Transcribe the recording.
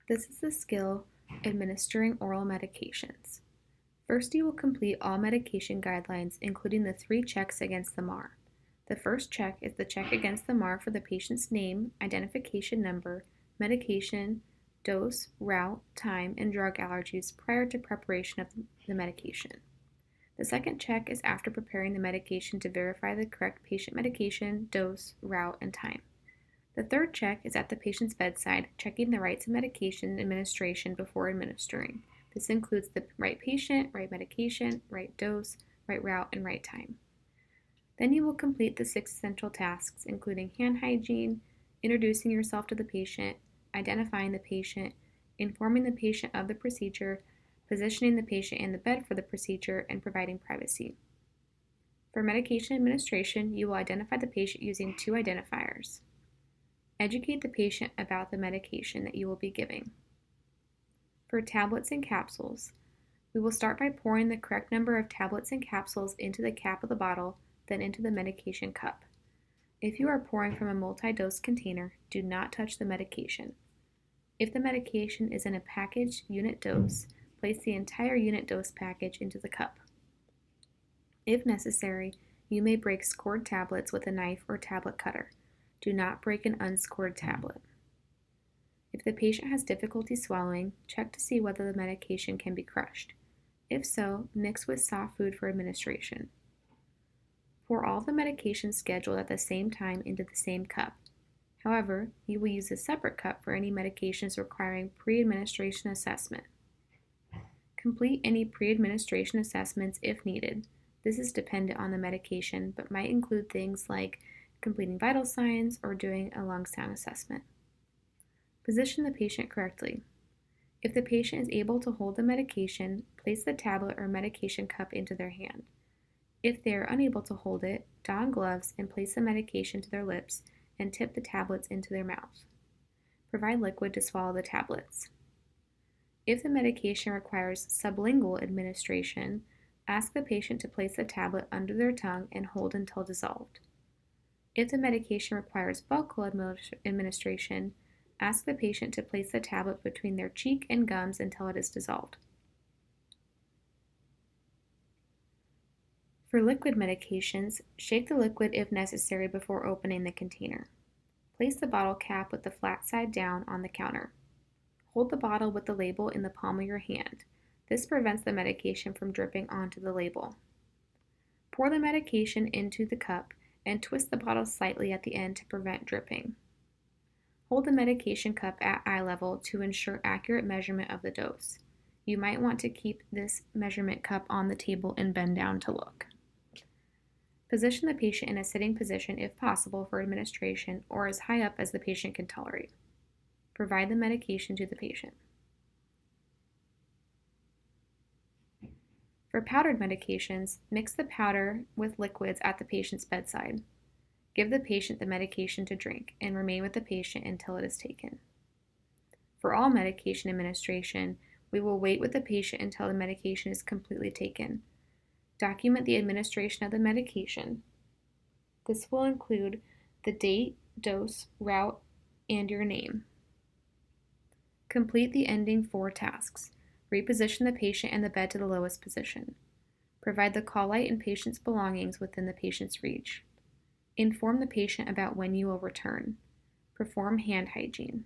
This is the skill administering oral medications. First, you will complete all medication guidelines, including the 3 checks against the MAR. The first check is the check against the MAR for the patient's name, identification number, medication, dose, route, time, and drug allergies prior to preparation of the medication. The second check is after preparing the medication to verify the correct patient medication, dose, route, and time. The third check is at the patient's bedside, checking the rights of medication administration before administering. This includes the right patient, right medication, right dose, right route, and right time. Then you will complete the 6 essential tasks, including hand hygiene, introducing yourself to the patient, identifying the patient, informing the patient of the procedure, positioning the patient in the bed for the procedure, and providing privacy. For medication administration, you will identify the patient using 2 identifiers. Educate the patient about the medication that you will be giving. For tablets and capsules, we will start by pouring the correct number of tablets and capsules into the cap of the bottle, then into the medication cup. If you are pouring from a multi-dose container, do not touch the medication. If the medication is in a packaged unit dose, place the entire unit dose package into the cup. If necessary, you may break scored tablets with a knife or tablet cutter. Do not break an unscored tablet. If the patient has difficulty swallowing, check to see whether the medication can be crushed. If so, mix with soft food for administration. Pour all the medications scheduled at the same time into the same cup. However, you will use a separate cup for any medications requiring pre-administration assessment. Complete any pre-administration assessments if needed. This is dependent on the medication, but might include things like completing vital signs or doing a lung sound assessment. Position the patient correctly. If the patient is able to hold the medication, place the tablet or medication cup into their hand. If they are unable to hold it, don gloves and place the medication to their lips and tip the tablets into their mouth. Provide liquid to swallow the tablets. If the medication requires sublingual administration, ask the patient to place the tablet under their tongue and hold until dissolved. If the medication requires buccal administration, ask the patient to place the tablet between their cheek and gums until it is dissolved. For liquid medications, shake the liquid if necessary before opening the container. Place the bottle cap with the flat side down on the counter. Hold the bottle with the label in the palm of your hand. This prevents the medication from dripping onto the label. Pour the medication into the cup and twist the bottle slightly at the end to prevent dripping. Hold the medication cup at eye level to ensure accurate measurement of the dose. You might want to keep this measurement cup on the table and bend down to look. Position the patient in a sitting position if possible for administration or as high up as the patient can tolerate. Provide the medication to the patient. For powdered medications, mix the powder with liquids at the patient's bedside. Give the patient the medication to drink and remain with the patient until it is taken. For all medication administration, we will wait with the patient until the medication is completely taken. Document the administration of the medication. This will include the date, dose, route, and your name. Complete the ending 4 tasks. Reposition the patient and the bed to the lowest position. Provide the call light and patient's belongings within the patient's reach. Inform the patient about when you will return. Perform hand hygiene.